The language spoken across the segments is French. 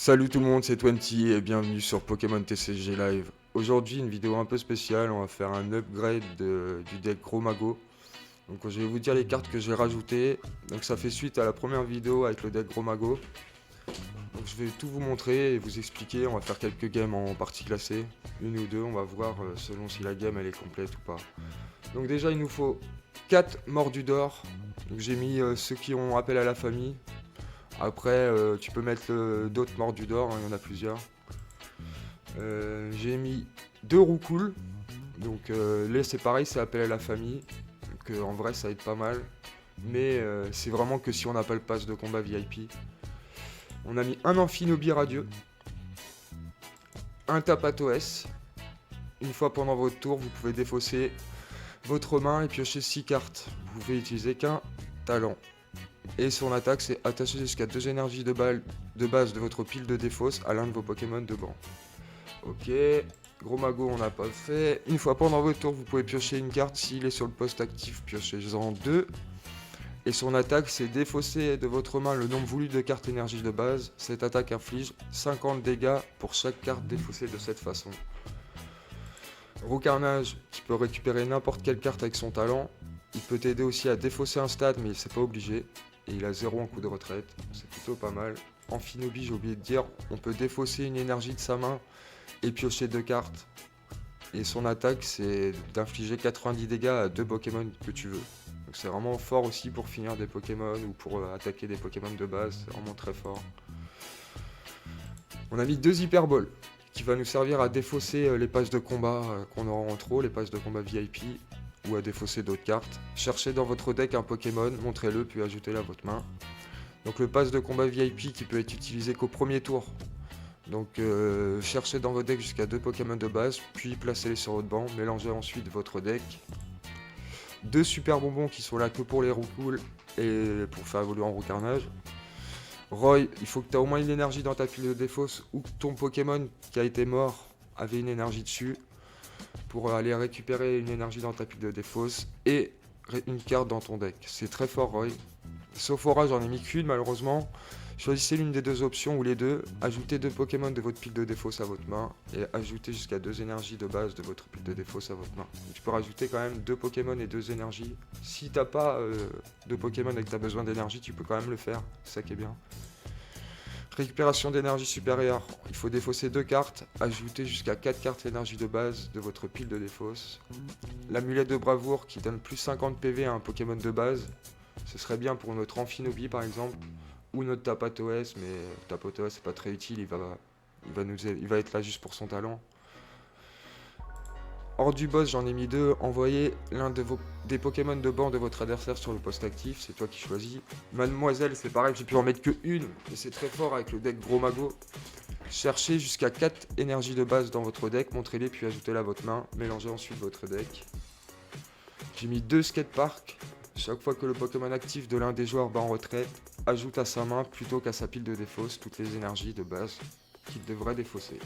Salut tout le monde, c'est Twenty et bienvenue sur Pokémon TCG Live. Aujourd'hui, une vidéo un peu spéciale, on va faire un upgrade du deck Gros Mago. Donc je vais vous dire les cartes que j'ai rajoutées. Donc ça fait suite à la première vidéo avec le deck Gros Mago. Donc je vais tout vous montrer et vous expliquer, on va faire quelques games en partie classée. Une ou deux, on va voir selon si la game elle est complète ou pas. Donc déjà il nous faut 4 mordus d'or. Donc j'ai mis ceux qui ont appel à la famille. Après, tu peux mettre d'autres mordus d'or, hein, il y en a plusieurs. J'ai mis 2 roucoules. Donc là c'est pareil, c'est appel à la famille. Donc en vrai ça aide pas mal. Mais c'est vraiment que si on n'a pas le pass de combat VIP. On a mis un Amphinobi radieux. Un Tapatos. Une fois pendant votre tour, vous pouvez défausser votre main et piocher 6 cartes. Vous pouvez utiliser qu'un talent. Et son attaque, c'est attacher jusqu'à 2 énergies de base de votre pile de défausse à l'un de vos Pokémon de banc. Ok, Gros Mago, on n'a pas fait. Une fois pendant votre tour, vous pouvez piocher une carte. S'il est sur le poste actif, piochez-en 2. Et son attaque, c'est défausser de votre main le nombre voulu de cartes énergie de base. Cette attaque inflige 50 dégâts pour chaque carte défaussée de cette façon. Roucarnage, qui peut récupérer n'importe quelle carte avec son talent. Il peut t'aider aussi à défausser un stade, mais c'est pas obligé. Et il a 0 en coup de retraite, c'est plutôt pas mal. Amphinobi, j'ai oublié de dire, on peut défausser une énergie de sa main et piocher 2 cartes. Et son attaque, c'est d'infliger 90 dégâts à 2 Pokémon que tu veux. Donc c'est vraiment fort aussi pour finir des Pokémon ou pour attaquer des Pokémon de base, c'est vraiment très fort. On a mis 2 Hyperballs, qui va nous servir à défausser les passes de combat qu'on aura en trop, les passes de combat VIP, ou à défausser d'autres cartes. Cherchez dans votre deck un Pokémon, montrez-le, puis ajoutez-le à votre main. Donc le pass de combat VIP qui peut être utilisé qu'au premier tour. Donc cherchez dans votre deck jusqu'à 2 Pokémon de base, puis placez-les sur votre banc, mélangez ensuite votre deck. 2 super bonbons qui sont là que pour les roucoules et pour faire évoluer en roucarnage. Roy, il faut que tu aies au moins une énergie dans ta pile de défausse ou que ton Pokémon qui a été mort avait une énergie dessus pour aller récupérer une énergie dans ta pile de défausse et une carte dans ton deck. C'est très fort, Roy. Sauf Aura, j'en ai mis qu'une malheureusement. Choisissez l'une des deux options ou les deux. Ajoutez 2 Pokémon de votre pile de défausse à votre main et ajoutez jusqu'à 2 énergies de base de votre pile de défausse à votre main. Et tu peux rajouter quand même 2 Pokémon et 2 énergies. Si t'as pas de Pokémon et que tu as besoin d'énergie, tu peux quand même le faire. C'est ça qui est bien. Récupération d'énergie supérieure, il faut défausser 2 cartes, ajouter jusqu'à 4 cartes énergie de base de votre pile de défausse. L'amulette de bravoure qui donne plus 50 PV à un Pokémon de base, ce serait bien pour notre Amphinobi par exemple, ou notre Tapatos, mais Tapatos c'est pas très utile, il va être là juste pour son talent. Hors du boss, j'en ai mis 2. Envoyez l'un des Pokémon de banc de votre adversaire sur le poste actif, c'est toi qui choisis. Mademoiselle, c'est pareil, j'ai pu en mettre que une, et c'est très fort avec le deck Gros Mago. Cherchez jusqu'à 4 énergies de base dans votre deck, montrez-les puis ajoutez-les à votre main, mélangez ensuite votre deck. J'ai mis 2 skateparks. Chaque fois que le Pokémon actif de l'un des joueurs bat en retraite, ajoute à sa main plutôt qu'à sa pile de défausse toutes les énergies de base qu'il devrait défausser.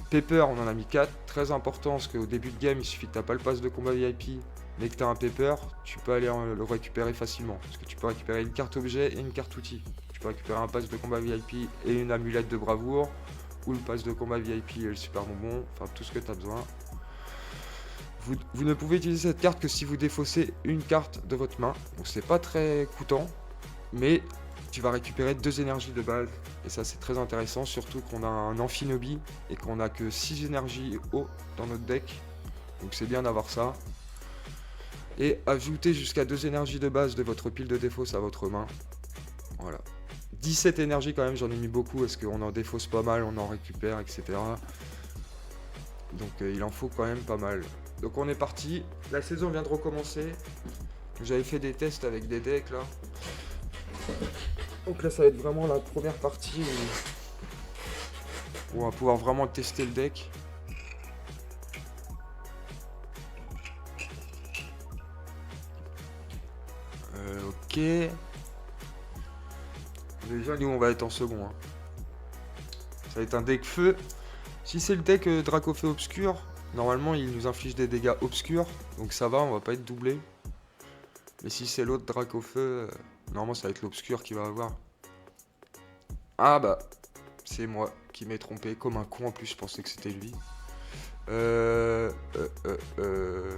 Pepper, on en a mis 4, très important parce qu'au début de game, il suffit que tu n'as pas le pass de combat VIP, mais que tu as un Pepper, tu peux aller le récupérer facilement. Parce que tu peux récupérer une carte objet et une carte outil. Tu peux récupérer un pass de combat VIP et une amulette de bravoure, ou le pass de combat VIP et le super bonbon, enfin tout ce que tu as besoin. Vous ne pouvez utiliser cette carte que si vous défaussez une carte de votre main, donc c'est pas très coûtant, mais tu vas récupérer 2 énergies de base, et ça c'est très intéressant, surtout qu'on a un Amphinobi et qu'on a que 6 énergies haut dans notre deck, donc c'est bien d'avoir ça. Et ajoutez jusqu'à 2 énergies de base de votre pile de défausse à votre main, voilà. 17 énergies quand même, j'en ai mis beaucoup, parce qu'on en défausse pas mal, on en récupère, etc. Donc il en faut quand même pas mal. Donc on est parti, la saison vient de recommencer. J'avais fait des tests avec des decks là. Donc là ça va être vraiment la première partie où on va pouvoir vraiment tester le deck. Ok. Déjà nous on va être en second. Hein. Ça va être un deck feu. Si c'est le deck Dracofeu obscur, normalement il nous inflige des dégâts obscurs. Donc ça va, on va pas être doublé. Mais si c'est l'autre Dracofeu, normalement ça va être l'obscur qui va avoir. Ah bah, C'est moi qui m'ai trompé comme un con en plus, je pensais que c'était lui. Euh, euh, euh, euh.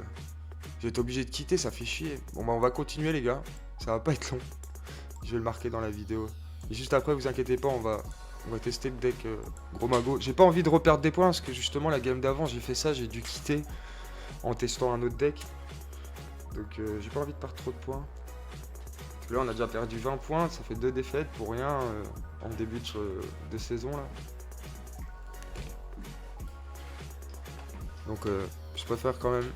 J'ai été obligé de quitter, ça fait chier. Bon bah on va continuer les gars, ça va pas être long. Je vais le marquer dans la vidéo. Et juste après, vous inquiétez pas, on va tester le deck Gros Mago. J'ai pas envie de reperdre des points parce que justement la game d'avant j'ai fait ça, j'ai dû quitter en testant un autre deck. Donc j'ai pas envie de perdre trop de points. Là on a déjà perdu 20 points, ça fait 2 défaites pour rien en début de saison là. Donc je préfère quand même.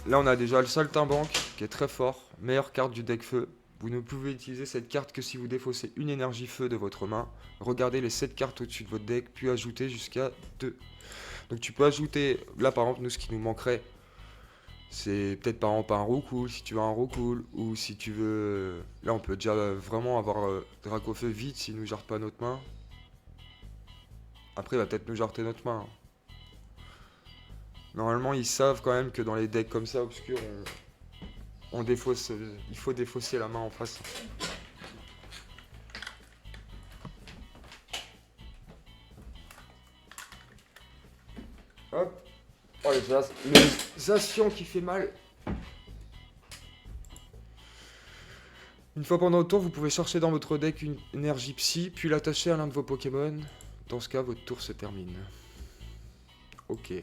Là on a déjà le Saltimbanque qui est très fort, meilleure carte du deck feu. Vous ne pouvez utiliser cette carte que si vous défaussez une énergie feu de votre main. Regardez les 7 cartes au-dessus de votre deck, puis ajouter jusqu'à 2. Donc tu peux ajouter, là par exemple, nous ce qui nous manquerait, c'est peut-être par exemple un Roucoule, si tu veux un Roucoule, ou si tu veux... Là on peut déjà vraiment avoir Dracofeu vite s'il nous jarre pas notre main. Après il va peut-être nous jarter notre main. Normalement ils savent quand même que dans les decks comme ça obscurs, on défausse, il faut défausser la main en face. Hop. Oh, les actions qui fait mal. Une fois pendant le tour, vous pouvez chercher dans votre deck une énergie psy, puis l'attacher à l'un de vos Pokémon. Dans ce cas, votre tour se termine. Ok.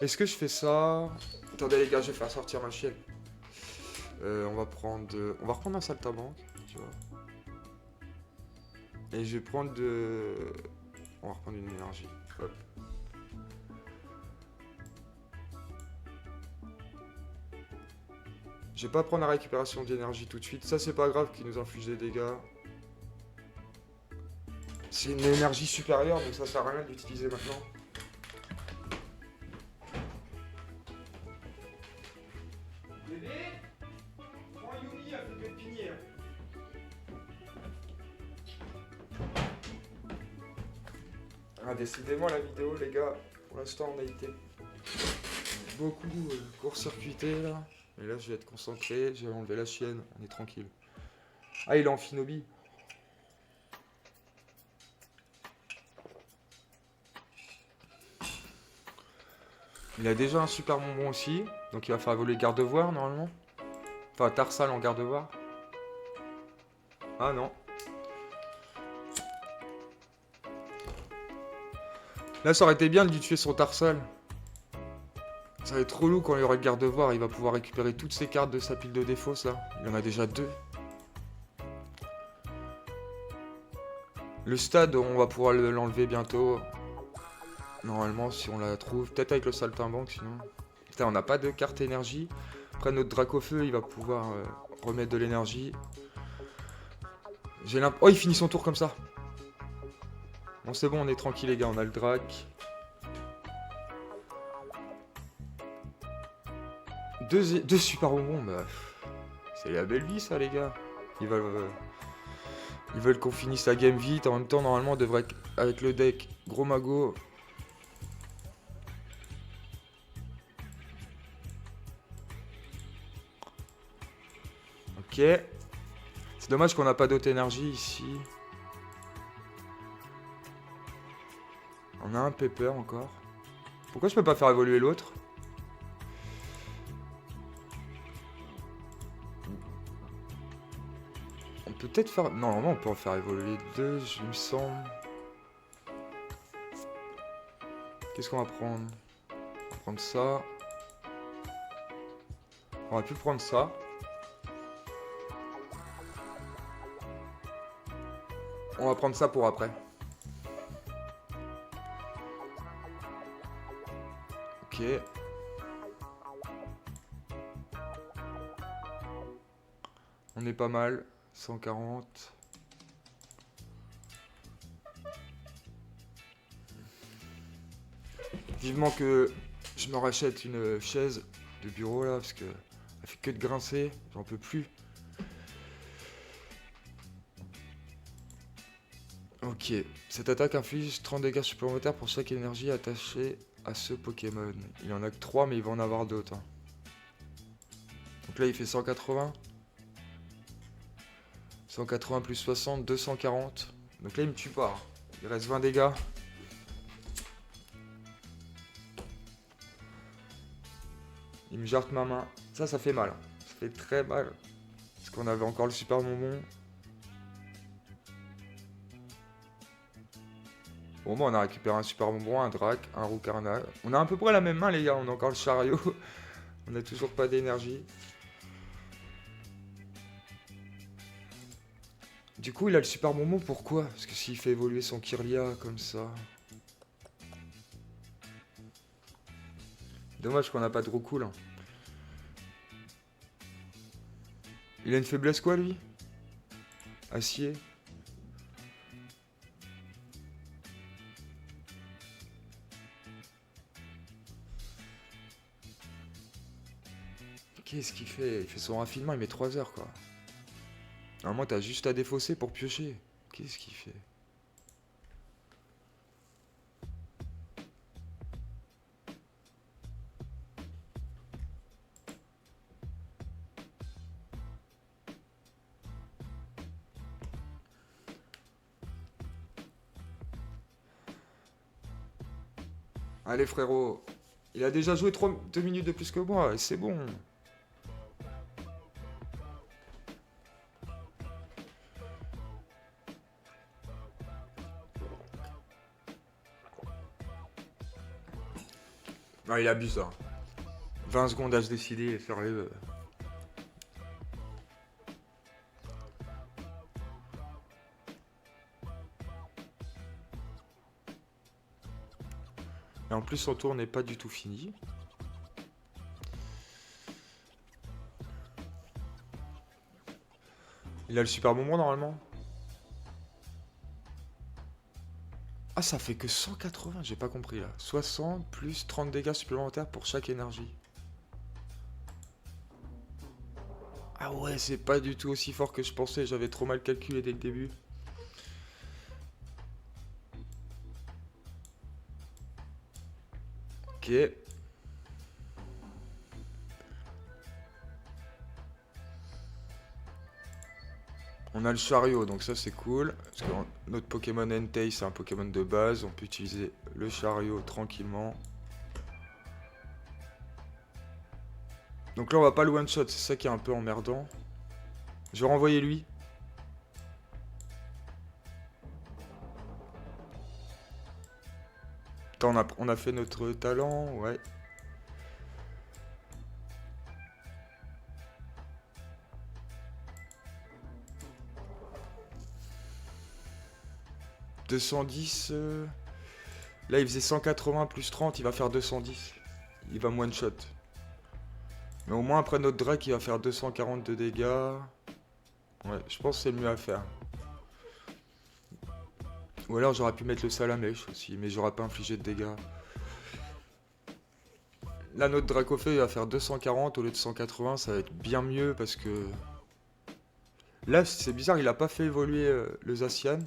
Est-ce que je fais ça? Attendez les gars, je vais faire sortir ma chienne. On va reprendre un Saltimbanque, tu vois. Et je vais prendre de... On va reprendre une énergie. Hop. Je vais pas prendre la récupération d'énergie tout de suite. Ça, c'est pas grave qu'il nous inflige des dégâts. C'est une énergie supérieure, donc ça sert à rien de l'utiliser maintenant. Bébé, prends Yumi, elle fait que pigner. Ah, décidément la vidéo, les gars. Pour l'instant, on a été beaucoup court-circuité là. Et là, je vais être concentré. Je vais enlever la chienne. On est tranquille. Ah, il est en Finobi. Il a déjà un super bonbon aussi. Donc, il va faire évoluer Gardevoir normalement. Enfin, Tarsal en Gardevoir. Ah non. Là, ça aurait été bien de lui tuer son Tarsal. Ça va être relou quand il aura le Gardevoir. Il va pouvoir récupérer toutes ses cartes de sa pile de défausse là. Il en a déjà 2. Le stade, on va pouvoir l'enlever bientôt. Normalement, si on la trouve. Peut-être avec le Saltimbanque sinon. Putain, on n'a pas de carte énergie. Après, notre Dracofeu, il va pouvoir remettre de l'énergie. J'ai l'impression... Oh, il finit son tour comme ça. Bon, c'est bon, on est tranquille, les gars. On a le Drac. Deux super bonbons. Bah, c'est la belle vie, ça, les gars. Ils veulent qu'on finisse la game vite. En même temps, normalement, on devrait être avec le deck Gros Mago. Ok. C'est dommage qu'on n'a pas d'autre énergie ici. On a un Pepper encore. Pourquoi je peux pas faire évoluer l'autre? On peut peut-être faire... Non, normalement on peut en faire évoluer 2, il me semble. Qu'est-ce qu'on va prendre? On va prendre ça. On va plus prendre ça. On va prendre ça pour après. Ok. On est pas mal. 140. Vivement que je me rachète une chaise de bureau là, parce que elle fait que de grincer, j'en peux plus. Ok, cette attaque inflige 30 dégâts supplémentaires pour chaque énergie attachée à ce Pokémon. Il en a que 3, mais il va en avoir d'autres. Hein. Donc là, il fait 180. 180 plus 60, 240. Donc là, il me tue pas. Il reste 20 dégâts. Il me jarte ma main. Ça fait mal. Ça fait très mal. Parce qu'on avait encore le super bonbon. Bon, bah, on a récupéré un super bonbon, un drac, un roux carnal. On a à peu près la même main, les gars. On a encore le chariot. On a toujours pas d'énergie. Du coup, il a le super bonbon, pourquoi? Parce que s'il fait évoluer son Kirlia comme ça... Dommage qu'on n'a pas de Roucoule. Hein. Il a une faiblesse quoi, lui? Acier. Qu'est-ce qu'il fait? Il fait son raffinement, il met 3 heures, quoi. Normalement, t'as juste à défausser pour piocher. Qu'est-ce qu'il fait? Allez, frérot. Il a déjà joué 2 minutes de plus que moi, et c'est bon. Non, il abuse, ça. 20 secondes à se décider et faire les... Et en plus, son tour n'est pas du tout fini. Il a le super bonbon, normalement. Ah, ça fait que 180, j'ai pas compris, là. 60 plus 30 dégâts supplémentaires pour chaque énergie. Ah ouais, c'est pas du tout aussi fort que je pensais. J'avais trop mal calculé dès le début. Ok. On a le chariot, donc ça c'est cool. Parce que notre Pokémon Entei, c'est un Pokémon de base. On peut utiliser le chariot tranquillement. Donc là, on va pas le one-shot. C'est ça qui est un peu emmerdant. Je vais renvoyer lui. Attends, on a fait notre talent, ouais. « 210... Là, il faisait 180 plus 30, il va faire 210. Il va me one-shot. Mais au moins, après notre Drake, il va faire 240 de dégâts. Ouais, je pense que c'est le mieux à faire. Ou alors, j'aurais pu mettre le Salamèche aussi, mais j'aurais pas infligé de dégâts. Là, notre Dracofeu, il va faire 240 au lieu de 180. Ça va être bien mieux parce que... Là, c'est bizarre, il a pas fait évoluer le Zacian.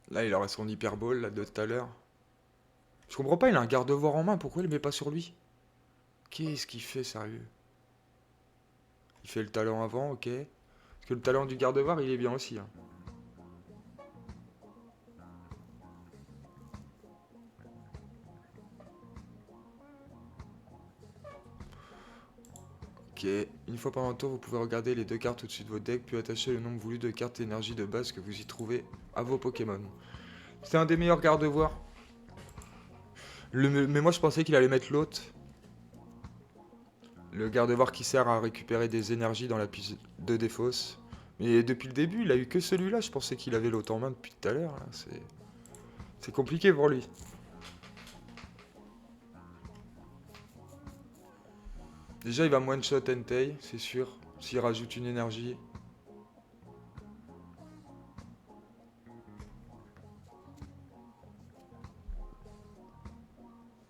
Là, il aurait son Hyper Ball, là, de tout à l'heure. Je comprends pas, il a un garde-voir en main, pourquoi il le met pas sur lui? Qu'est-ce qu'il fait, sérieux? Il fait le talent avant, ok. Parce que le talent du garde-voir, il est bien aussi. Hein. Ok. Une fois pendant le tour, vous pouvez regarder les 2 cartes au-dessus de votre deck, puis attacher le nombre voulu de cartes énergie de base que vous y trouvez à vos Pokémon. C'est un des meilleurs garde-voir. Mais moi, je pensais qu'il allait mettre l'autre. Le garde-voir qui sert à récupérer des énergies dans la piste de défausse. Mais depuis le début, il a eu que celui-là. Je pensais qu'il avait l'autre en main depuis tout à l'heure. C'est compliqué pour lui. Déjà, il va me one-shot Entei, c'est sûr. S'il rajoute une énergie.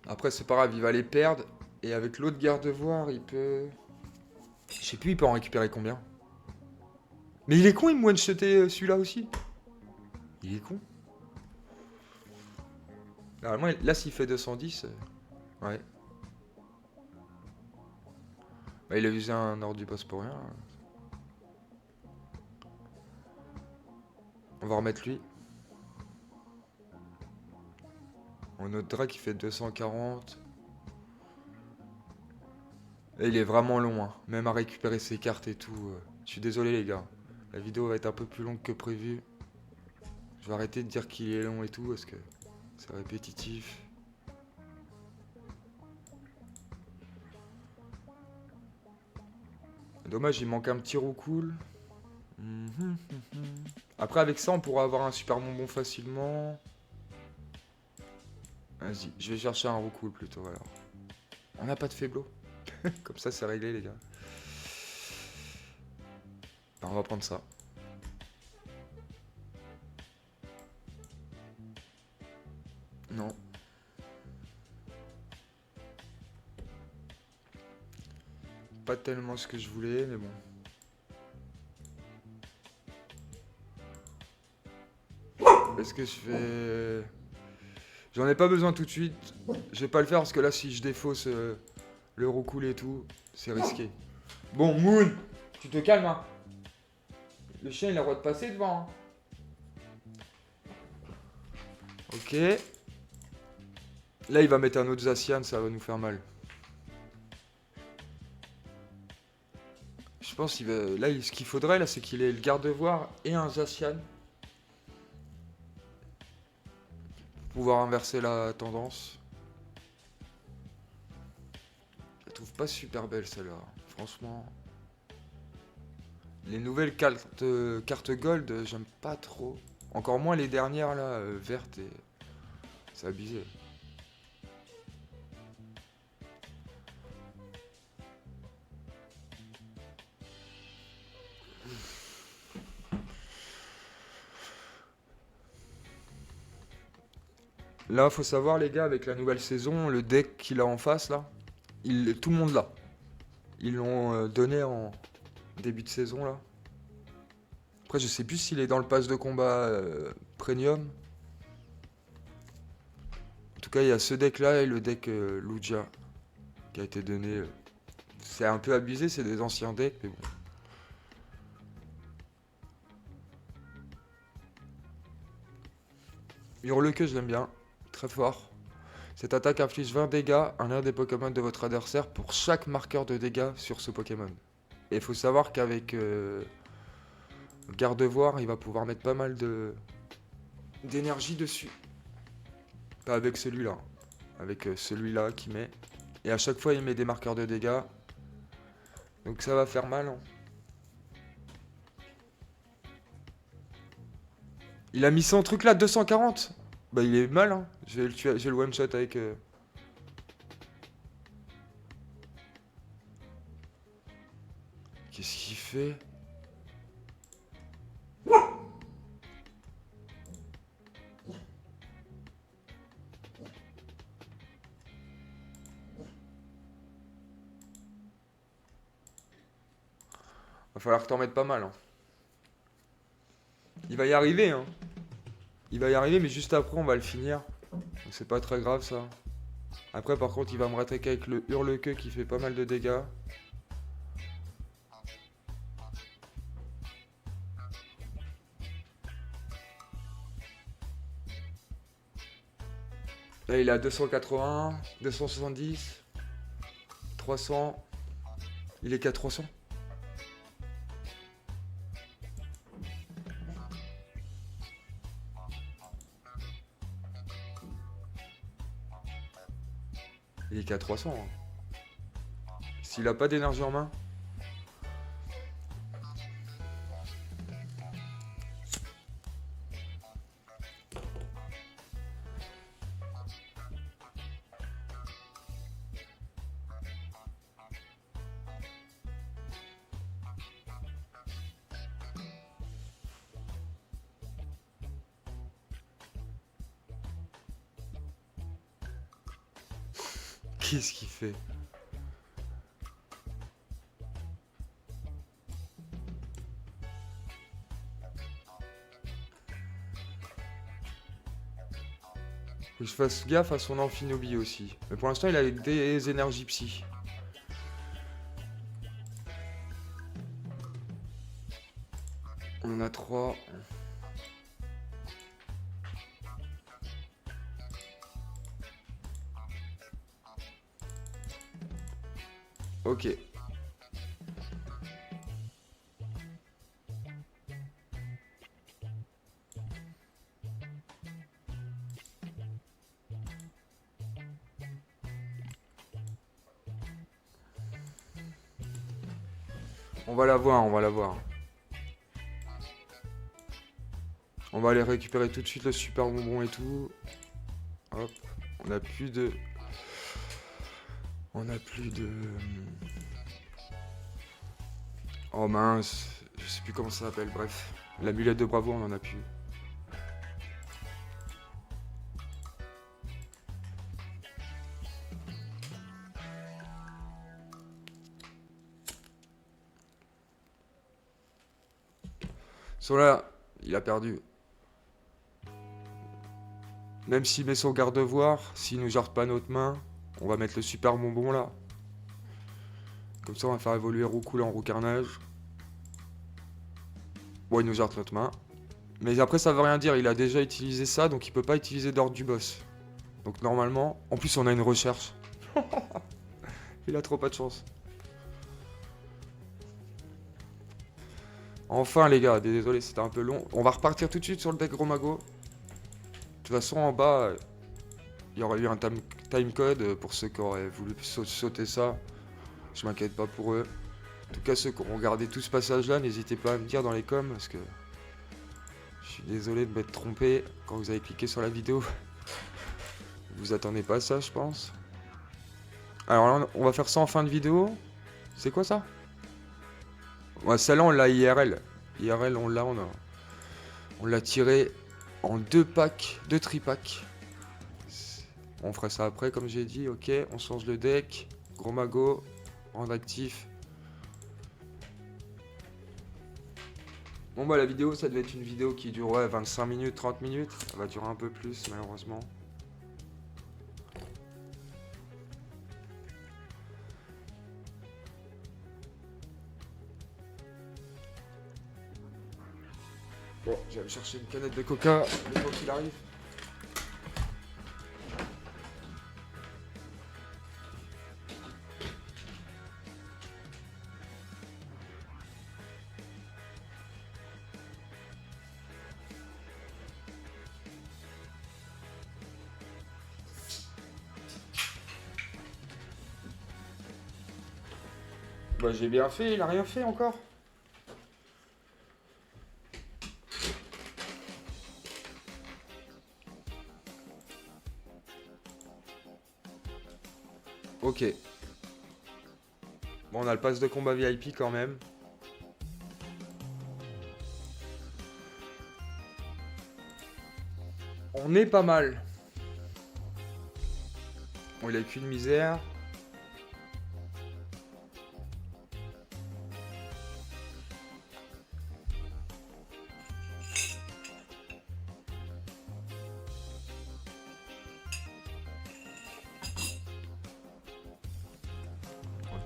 Après, c'est pas grave, il va les perdre. Et avec l'autre garde-voir, il peut... Je sais plus, il peut en récupérer combien. Mais il est con, il me one-shotait celui-là aussi. Il est con. Normalement, là, s'il fait 210, ouais. Bah, il a usé un ordre du boss pour rien. On va remettre lui. On autre drag qui fait 240. Et il est vraiment long, hein. Même à récupérer ses cartes et tout. Je suis désolé, les gars. La vidéo va être un peu plus longue que prévu. Je vais arrêter de dire qu'il est long et tout parce que c'est répétitif. Dommage, il manque un petit roucoule. Après, avec ça, on pourra avoir un super bonbon facilement. Vas-y, je vais chercher un roucoule plutôt alors. On n'a pas de faiblo. Comme ça, c'est réglé, les gars. Ben, on va prendre ça. Non. Pas tellement ce que je voulais, mais bon. Est-ce que je fais... J'en ai pas besoin tout de suite. Je vais pas le faire parce que là, si je défausse le roucoule et tout, c'est risqué. Bon, Moon, tu te calmes, hein. Le chien, il a le droit de passer devant. Hein. Ok. Là, il va mettre un autre Zacian, ça va nous faire mal. Je pense qu'il va... Là, ce qu'il faudrait, là, c'est qu'il ait le garde-voir et un Zacian. Pour pouvoir inverser la tendance. Je la trouve pas super belle, celle-là. Franchement... Les nouvelles cartes gold, j'aime pas trop. Encore moins les dernières, là, vertes et... C'est abusé. Là, faut savoir, les gars, avec la nouvelle saison, le deck qu'il a en face, là, tout le monde l'a. Ils l'ont donné en début de saison, là. Après, je sais plus s'il est dans le pass de combat premium. En tout cas, il y a ce deck-là et le deck Lugia qui a été donné. C'est un peu abusé, c'est des anciens decks, mais bon. Hurle-queue, je l'aime bien. Très fort. Cette attaque inflige 20 dégâts à l'un des Pokémon de votre adversaire pour chaque marqueur de dégâts sur ce Pokémon. Et il faut savoir qu'avec Gardevoir, il va pouvoir mettre pas mal d'énergie dessus. Pas avec celui-là. Avec celui-là qui met. Et à chaque fois, il met des marqueurs de dégâts. Donc ça va faire mal. Hein. Il a mis son truc là, 240. Bah il est mal. Hein. Je vais le tuer, je vais le one shot avec... Qu'est-ce qu'il fait? Va falloir que t'en mettes pas mal. Hein. Il va y arriver. Hein. Il va y arriver, mais juste après, on va le finir. Donc c'est pas très grave ça. Après, par contre, il va me rattaquer avec le hurle-queue qui fait pas mal de dégâts. Là, il est à 280, 270, 300. Il est qu'à 300. Il est qu'à 300. Hein. S'il a pas d'énergie en main. Qu'est-ce qu'il fait? Faut que je fasse gaffe à son amphinobie aussi. Mais pour l'instant, il a des énergies psy. On en a 3. Ok. On va la voir, on va la voir. On va aller récupérer tout de suite le super bonbon et tout. Hop. On a plus de... On a plus de... Oh mince. Je sais plus comment ça s'appelle, bref. L'amulette de bravoure, on en a plus. Là, il a perdu. Même s'il met son garde-voir, s'il nous garde pas notre main, on va mettre le super bonbon là. Comme ça, on va faire évoluer Roucoule en Roucarnage. Bon, il nous garde notre main. Mais après, ça veut rien dire. Il a déjà utilisé ça, donc il peut pas utiliser d'ordre du boss. Donc normalement... En plus, on a une recherche. Il a trop pas de chance. Enfin, les gars, désolé, c'était un peu long. On va repartir tout de suite sur le deck Gros Mago. De toute façon, en bas, il y aurait eu un time code pour ceux qui auraient voulu sauter ça. Je m'inquiète pas pour eux. En tout cas, ceux qui ont regardé tout ce passage-là, n'hésitez pas à me dire dans les coms, parce que je suis désolé de m'être trompé quand vous avez cliqué sur la vidéo. Vous attendez pas à ça, je pense. Alors là, on va faire ça en fin de vidéo. C'est quoi ça? Ouais, celle-là, on l'a IRL. IRL, on l'a tiré en 2 packs, 2 tripacks. On fera ça après, comme j'ai dit. Ok, on change le deck. Gros Mago, rendre actif. Bon bah la vidéo, ça devait être une vidéo qui durerait 25 minutes, 30 minutes. Elle va durer un peu plus, malheureusement. Bon, je vais me chercher une canette de coca, le temps qu'il arrive. Bah j'ai bien fait, il a rien fait encore. Ok. Bon, on a le pass de combat VIP quand même. On est pas mal. Bon, il a qu'une misère.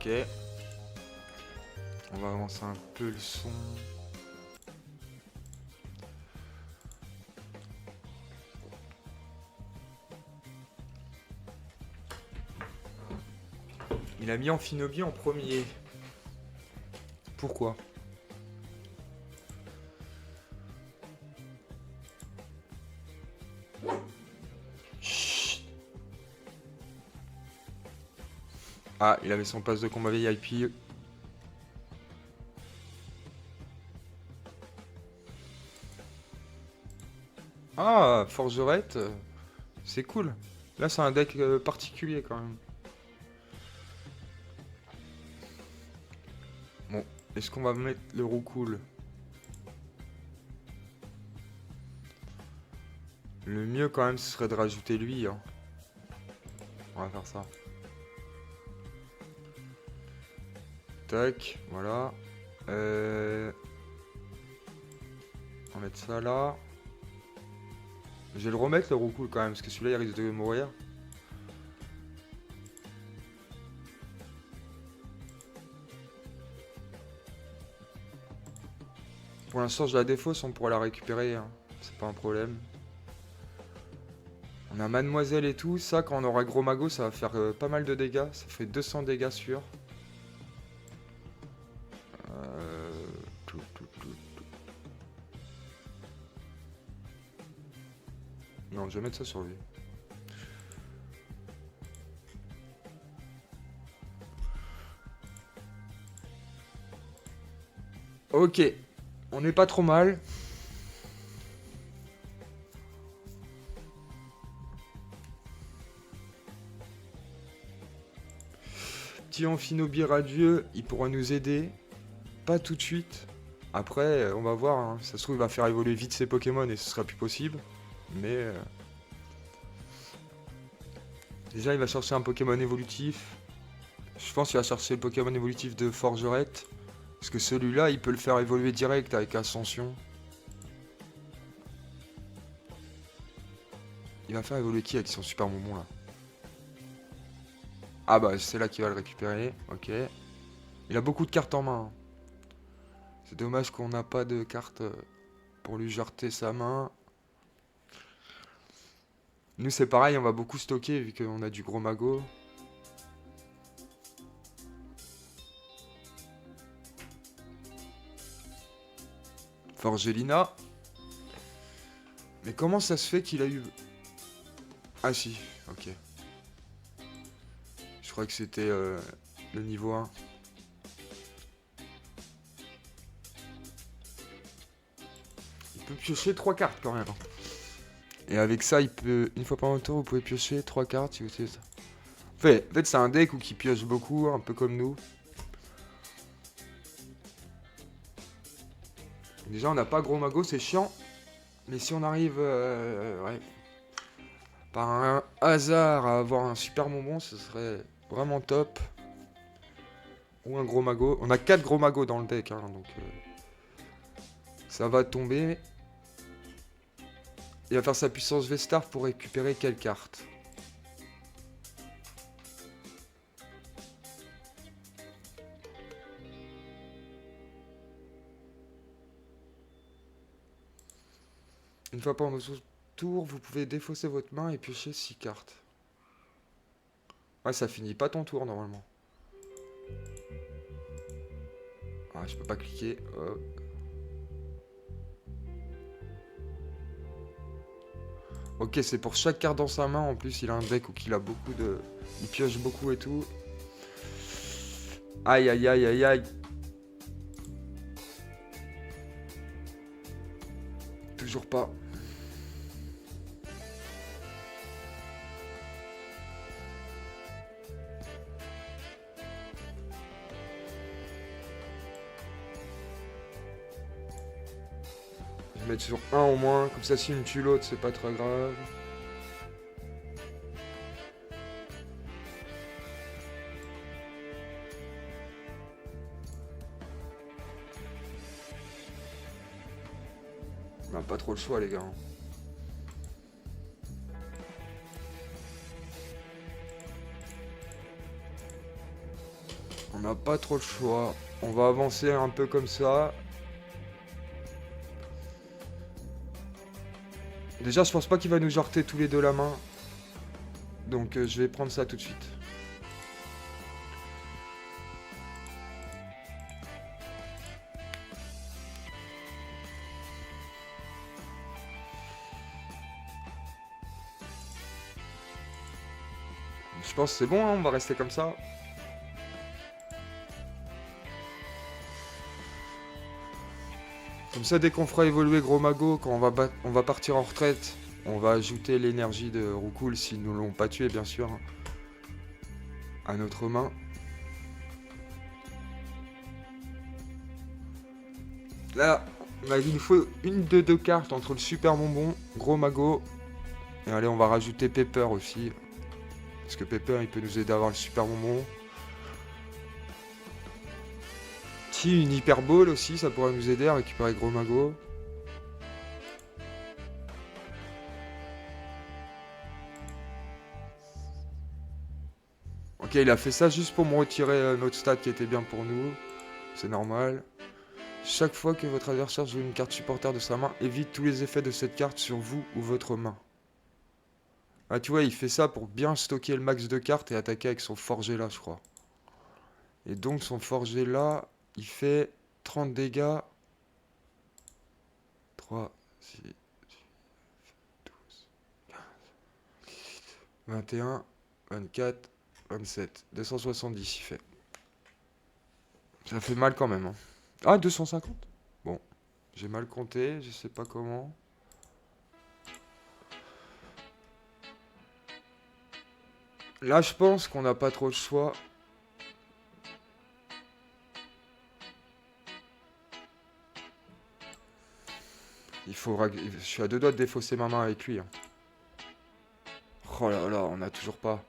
Ok. On va avancer un peu le son. Il a mis Amphinobie en premier. Pourquoi? Chut. Ah, il avait son pass de combat VIP. Ah, Forgerette, c'est cool. Là, c'est un deck particulier quand même. Bon, est-ce qu'on va mettre le Roucoule? Le mieux quand même, ce serait de rajouter lui. Hein. On va faire ça. Tac, voilà. On va mettre ça là. Je vais le remettre le roucoule quand même, parce que celui-là il risque de mourir. Pour l'instant je la défausse, on pourra la récupérer, hein. C'est pas un problème. On a Mademoiselle et tout, ça quand on aura Gros Mago ça va faire pas mal de dégâts, ça fait 200 dégâts sur. Tout. Non, je vais mettre ça sur lui. Ok, on n'est pas trop mal. Petit Amphinobie radieux, il pourra nous aider. Pas tout de suite. Après, on va voir. Hein. Ça se trouve, il va faire évoluer vite ses Pokémon et ce sera plus possible. Mais... déjà, il va chercher un Pokémon évolutif. Je pense qu'il va chercher le Pokémon évolutif de Forgerette. Parce que celui-là, il peut le faire évoluer direct avec Ascension. Il va faire évoluer qui avec son super bonbon là? Ah bah c'est là qu'il va le récupérer, ok. Il a beaucoup de cartes en main. C'est dommage qu'on n'a pas de cartes pour lui jarter sa main. Nous c'est pareil, on va beaucoup stocker vu qu'on a du Gros Mago. Forgelina. Mais comment ça se fait qu'il a eu... Ah si, ok. Je crois que c'était le niveau 1. Il peut piocher 3 cartes quand même. Et avec ça, il peut... Une fois par tour, vous pouvez piocher 3 cartes si vous utilisez ça. En fait c'est un deck qui pioche beaucoup, un peu comme nous. Déjà, on n'a pas Gros Mago, c'est chiant. Mais si on arrive ouais, par un hasard à avoir un super bonbon, ce serait vraiment top. Ou un Gros Mago. On a 4 Gros Magos dans le deck, hein, donc ça va tomber. Il va faire sa puissance V-Star pour récupérer quelle carte? Une fois pendant votre tour, vous pouvez défausser votre main et piocher 6 cartes. Ouais, ça finit pas ton tour normalement. Ah, je peux pas cliquer. Oh. Ok, c'est pour chaque carte dans sa main. En plus, il a un deck où il a beaucoup de... Il pioche beaucoup et tout. Aïe, aïe, aïe, aïe, aïe. Toujours pas. Je vais mettre sur un au moins. Comme ça, si une tue l'autre, c'est pas très grave. On n'a pas trop le choix, les gars. On n'a pas trop le choix. On va avancer un peu comme ça. Déjà, je pense pas qu'il va nous jarter tous les deux la main. Donc, je vais prendre ça tout de suite. Je pense que c'est bon, hein, on va rester comme ça. Comme ça, dès qu'on fera évoluer Gros Mago, quand on va partir en retraite, on va ajouter l'énergie de Roucoule, s'ils nous l'ont pas tué, bien sûr, à notre main. Là, il nous faut une de deux cartes entre le Super Bonbon, Gros Mago, et allez, on va rajouter Pepper aussi. Parce que Pepper, il peut nous aider à avoir le Super Bonbon. Si, une Hyper Ball aussi, ça pourrait nous aider à récupérer Gros Mago. Ok, il a fait ça juste pour me retirer notre stat qui était bien pour nous. C'est normal. Chaque fois que votre adversaire joue une carte supporter de sa main, évite tous les effets de cette carte sur vous ou votre main. Ah, tu vois, il fait ça pour bien stocker le max de cartes et attaquer avec son forgé là, je crois. Et donc, son forgé là, il fait 30 dégâts. 3, 6, 12, 21, 24, 27. 270, il fait. Ça fait mal quand même. Hein. Ah, 250 ? Bon, j'ai mal compté, je sais pas comment. Là, je pense qu'on n'a pas trop le choix. Il faudra... Je suis à deux doigts de défausser ma main avec lui. Hein. Oh là là, on a toujours pas.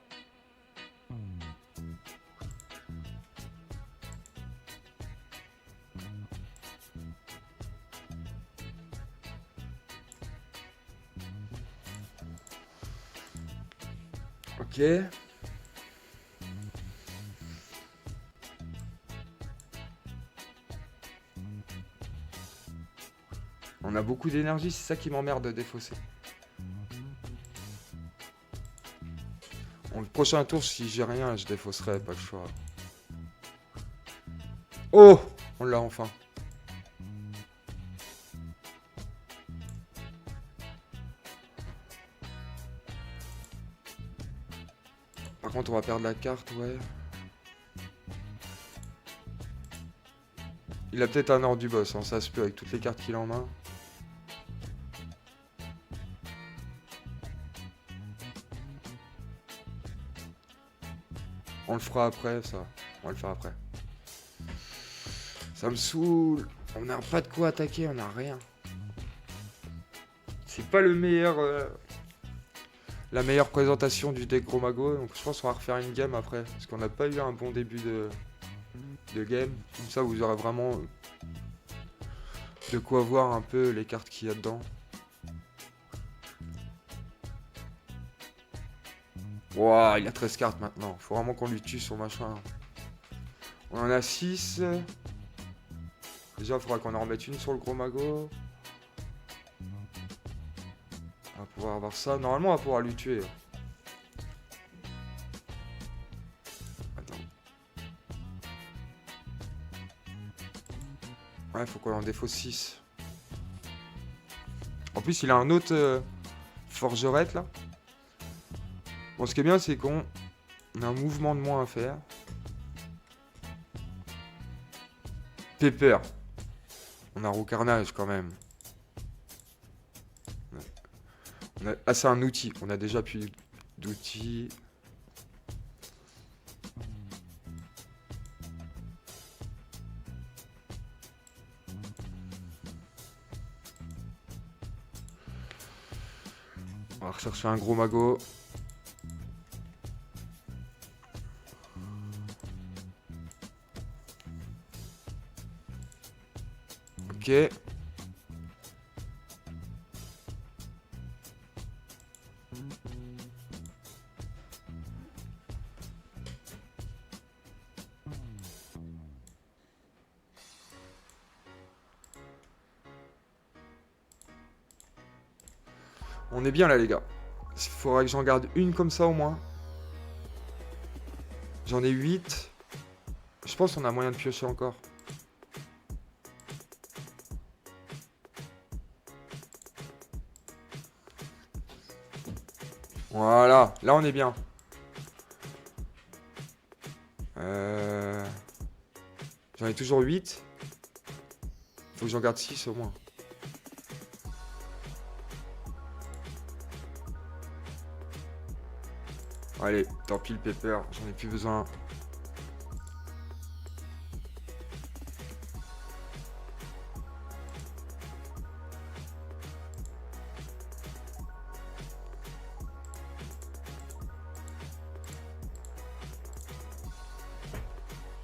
Ok. On a beaucoup d'énergie, c'est ça qui m'emmerde de défausser. Bon, le prochain tour, si j'ai rien, je défausserai, pas le choix. Oh! On l'a enfin. Par contre, on va perdre la carte, ouais. Il a peut-être un ordre du boss, hein, ça se peut avec toutes les cartes qu'il a en main. On le fera après, ça. On va le faire après. Ça me saoule. On n'a pas de quoi attaquer, on n'a rien. C'est pas le meilleur... la meilleure présentation du deck Gros Mago, donc je pense qu'on va refaire une game après. Parce qu'on n'a pas eu un bon début de game. Comme ça, vous aurez vraiment de quoi voir un peu les cartes qu'il y a dedans. Wouah, il a 13 cartes maintenant. Faut vraiment qu'on lui tue son machin. On en a 6. Déjà, il faudra qu'on en remette une sur le Gros Mago. On va pouvoir avoir ça. Normalement, on va pouvoir lui tuer. Attends. Ouais, faut qu'on en défausse 6. En plus, il a un autre forgerette là. Bon, ce qui est bien, c'est qu'on a un mouvement de moins à faire. Pepper. On a Roucarnage quand même. Ah, c'est un outil. On a déjà plus d'outils. On va rechercher un Gros Mago. Ok. On est bien là, les gars. Il faudra que j'en garde une comme ça au moins. J'en ai 8. Je pense qu'on a moyen de piocher encore. Voilà, là on est bien. J'en ai toujours 8. Faut que j'en garde 6 au moins. Allez, tant pis le pepper, j'en ai plus besoin.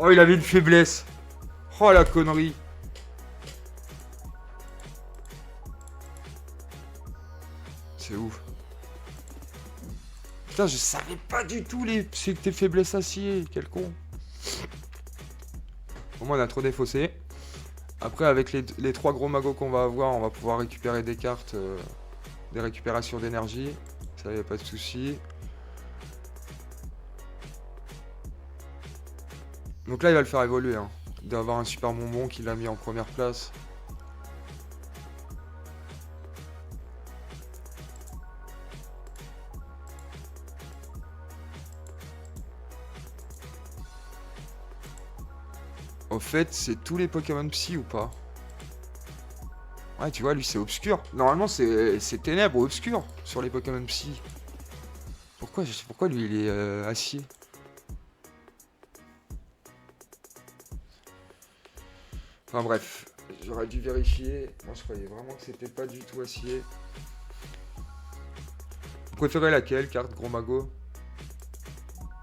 Oh, il avait une faiblesse. Oh la connerie. C'est ouf. Putain, je savais pas du tout tes faiblesses acier. Quel con. Au moins, on a trop défaussé. Après, avec les 3 gros magots qu'on va avoir, on va pouvoir récupérer des cartes, des récupérations d'énergie. Ça, y a pas de souci. Donc là, il va le faire évoluer. Hein. Il doit avoir un super bonbon qu'il a mis en première place. Au fait, c'est tous les Pokémon Psy ou pas? Ouais, tu vois, lui, c'est obscur. Normalement, c'est ténèbres ou obscur sur les Pokémon Psy. Pourquoi lui, il est acier? Enfin bref, j'aurais dû vérifier. Moi, je croyais vraiment que c'était pas du tout acier. Vous préférez laquelle, carte Gros Mago?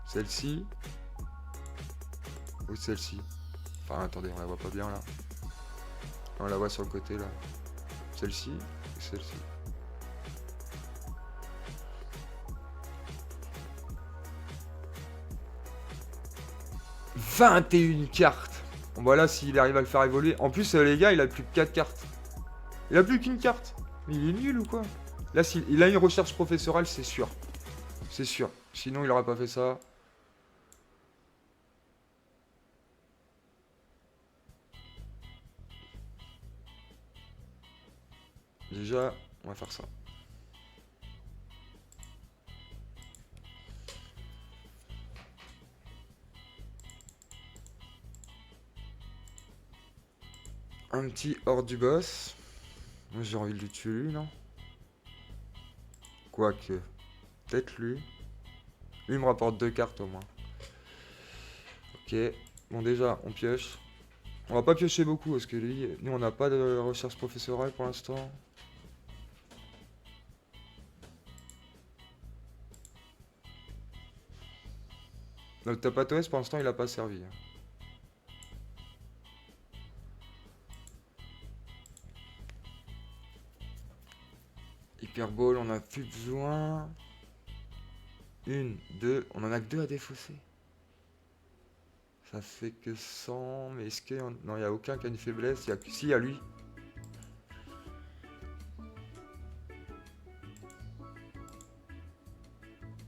Celle-ci? Ou celle-ci? Enfin, attendez, on la voit pas bien, là. On la voit sur le côté, là. Celle-ci ou celle-ci? « 21 cartes !» Bon, voilà, s'il arrive à le faire évoluer. En plus, les gars, il a plus que 4 cartes. Il a plus qu'une carte. Mais il est nul ou quoi? Là, s'il a une recherche professorale, c'est sûr. C'est sûr. Sinon, il aurait pas fait ça. Déjà, on va faire ça. Un petit hors du boss. Moi, j'ai envie de le tuer, lui, non? Quoique. Peut-être lui. Lui, il me rapporte 2 cartes au moins. Ok. Bon, déjà, on pioche. On va pas piocher beaucoup parce que lui, nous, on n'a pas de recherche professorale pour l'instant. Notre Tapatoès, pour l'instant, il a pas servi. Hyper Ball, on a plus besoin. 1, 2, on en a que 2 à défausser. Ça fait que 100, mais est-ce que... Non, il n'y a aucun qui a une faiblesse. Si, il y a lui.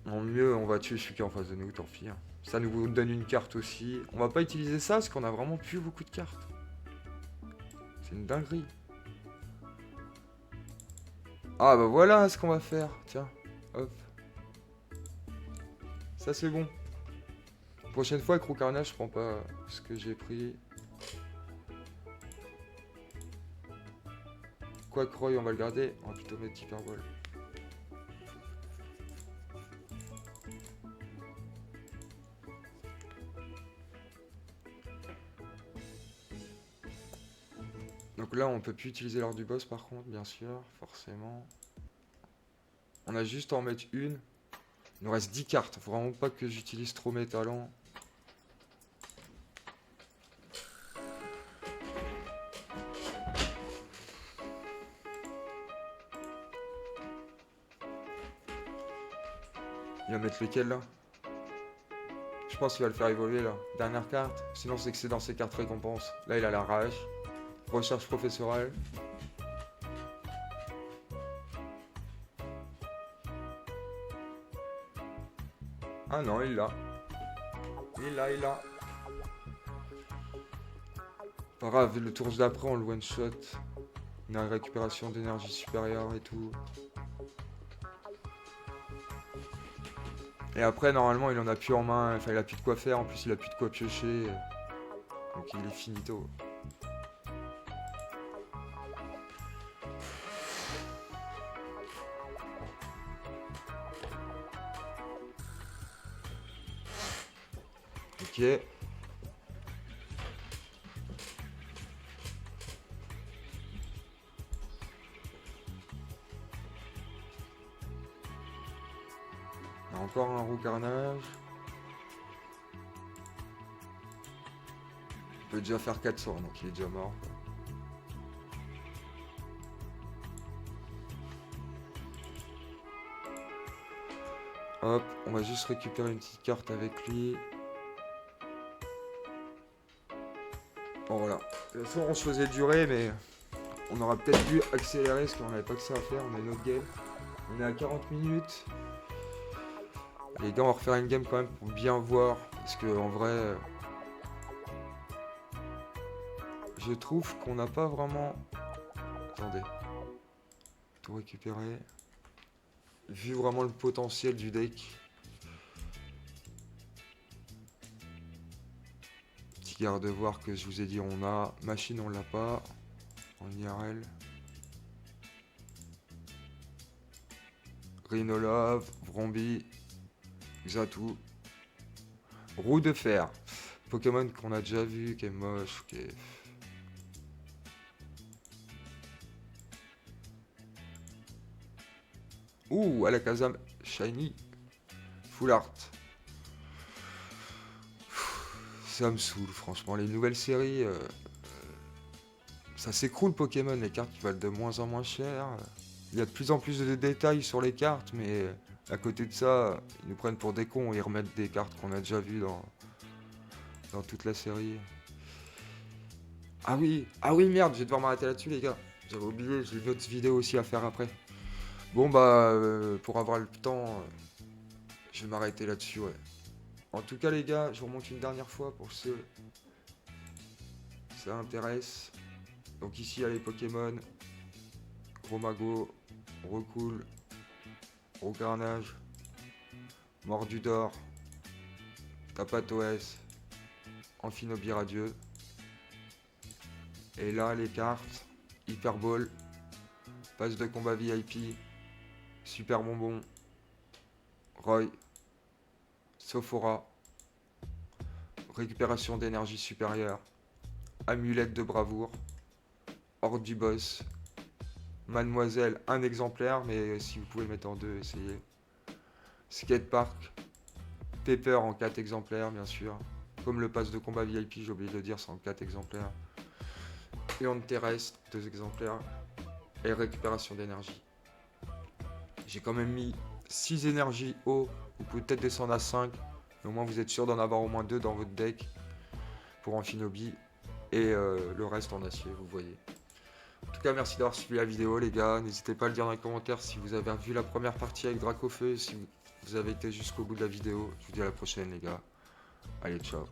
En mieux, on va tuer celui qui est en face de nous, tant pis. Hein. Ça nous donne une carte aussi. On va pas utiliser ça parce qu'on a vraiment plus beaucoup de cartes. C'est une dinguerie. Ah bah voilà ce qu'on va faire. Tiens, hop. Ça c'est bon. Prochaine fois, avec Roucarnage, je prends pas ce que j'ai pris. Quackroy, on va le garder. On va plutôt mettre Hyper Ball. Donc là, on peut plus utiliser l'or du boss par contre, bien sûr, forcément. On a juste à en mettre une. Il nous reste 10 cartes. Faut vraiment pas que j'utilise trop mes talents. Il va mettre lequel là? Je pense qu'il va le faire évoluer là. Dernière carte. Sinon c'est que c'est dans ses cartes récompenses. Là il a la rage. Recherche professorale. Ah non, il l'a. Il l'a. Pas grave, le tour d'après on le one shot. On a une récupération d'énergie supérieure et tout. Et après, normalement, il en a plus en main. Enfin, il a plus de quoi faire. En plus, il a plus de quoi piocher. Donc, il est finito. Ok. On a encore un Roucarnage. Il peut déjà faire 400, donc il est déjà mort. Hop, on va juste récupérer une petite carte avec lui. Bon voilà. De toute façon, on se faisait durer, mais on aura peut-être dû accélérer parce qu'on n'avait pas que ça à faire. On a une autre game. On est à 40 minutes. Les gars, on va refaire une game quand même pour bien voir. Parce que en vrai, je trouve qu'on n'a pas vraiment... Attendez. Tout récupérer. Vu vraiment le potentiel du deck. Petit garde-voir que je vous ai dit on a. Machine on l'a pas. En IRL. Rhinolove, Vrombi, Xatu. Roue de fer. Pokémon qu'on a déjà vu, qui est moche, qui est... Ouh, Alakazam Shiny. Full Art. Ça me saoule, franchement. Les nouvelles séries, ça s'écroule Pokémon. Les cartes qui valent de moins en moins cher. Il y a de plus en plus de détails sur les cartes, mais à côté de ça, ils nous prennent pour des cons. Ils remettent des cartes qu'on a déjà vues dans toute la série. Ah oui, merde, je vais devoir m'arrêter là-dessus, les gars. J'avais oublié, j'ai une autre vidéo aussi à faire après. Bon, bah, pour avoir le temps, je vais m'arrêter là-dessus, ouais. En tout cas, les gars, je vous remonte une dernière fois pour ceux que ça intéresse. Donc ici, il y a les Pokémon. Gros Mago, Recool, Gros Carnage, Mordu d'Or, Tapatoès, Amphinobi Radieux. Et là, les cartes, Hyper Ball, Passe de combat VIP, Super Bonbon, Roy, Sophora, Récupération d'énergie supérieure, Amulette de bravoure, Horde du boss, Mademoiselle, un exemplaire, mais si vous pouvez le mettre en deux, essayez. Skatepark, Pepper en 4 exemplaires, bien sûr. Comme le pass de combat VIP, j'ai oublié de le dire, c'est en 4 exemplaires. Et on terrestre, 2 exemplaires. Et récupération d'énergie. J'ai quand même mis 6 énergies haut. Vous pouvez peut-être descendre à 5. Mais au moins vous êtes sûr d'en avoir au moins 2 dans votre deck. Pour Amphinobi. Et le reste en acier, vous voyez. En tout cas, merci d'avoir suivi la vidéo, les gars. N'hésitez pas à le dire dans les commentaires si vous avez vu la première partie avec Dracofeu. Si vous avez été jusqu'au bout de la vidéo. Je vous dis à la prochaine, les gars. Allez, ciao.